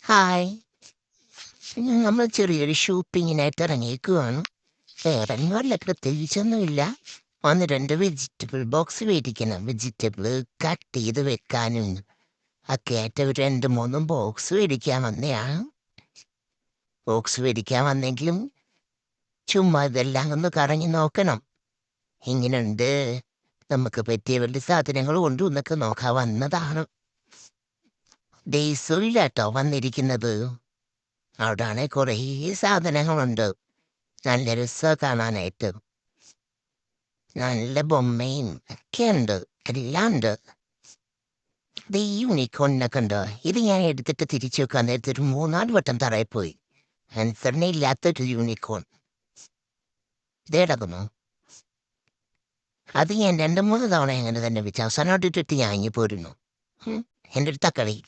Hi. നമ്മൾ ചെറിയൊരു ഷോപ്പിങ്ങിനായിട്ട് ഇറങ്ങിയേക്കുവാണ്. ഇറങ്ങുമല്ല, പ്രത്യേകിച്ചൊന്നുമില്ല. ഒന്ന് രണ്ട് വെജിറ്റബിൾ ബോക്സ് മേടിക്കണം. വെജിറ്റബിൾ കട്ട് ചെയ്ത് വെക്കാനും ഒക്കെ ആയിട്ട് ഒരു രണ്ട് മൂന്നും ബോക്സ് മേടിക്കാൻ വന്നതാണ്. ബോക്സ് മേടിക്കാൻ വന്നെങ്കിലും ചുമ്മാ ഇതെല്ലാം ഒന്ന് കറങ്ങി നോക്കണം. എങ്ങനെയുണ്ട്, നമുക്ക് പറ്റിയ വല്ല സാധനങ്ങൾ കൊണ്ടുവന്നൊക്കെ നോക്കാൻ വന്നതാണ്. ഡേയ്സൊയിലാട്ടോ വന്നിരിക്കുന്നത്. അവിടാണെ കുറേ സാധനങ്ങളുണ്ട്. നല്ല രസമാണ് കാണാനായിട്ട്. നല്ല ബൊമ്മയും ഒക്കെയുണ്ട്. എല്ലാം ഉണ്ട്. ഇത് ഈ യൂണിക്കോണിനൊക്കെ ഉണ്ട്. ഇത് ഞാൻ എടുത്തിട്ട് തിരിച്ചു വെക്കാൻ നേരത്തെ ഒരു 3-4 വട്ടം തറയിൽ പോയി. അനുസരണ ഇല്ലാത്തൊരു യൂണിക്കോൺ ഇത് കിടക്കുന്നു. അത് ഞാൻ 2-3 തവണ അങ്ങനെ തന്നെ വെച്ച് അവസാനമായിട്ട് ഇട്ടിട്ട് ഞാൻ ഇങ്ങി പോരുന്നു. എൻ്റെ ഒരു തക്കളി.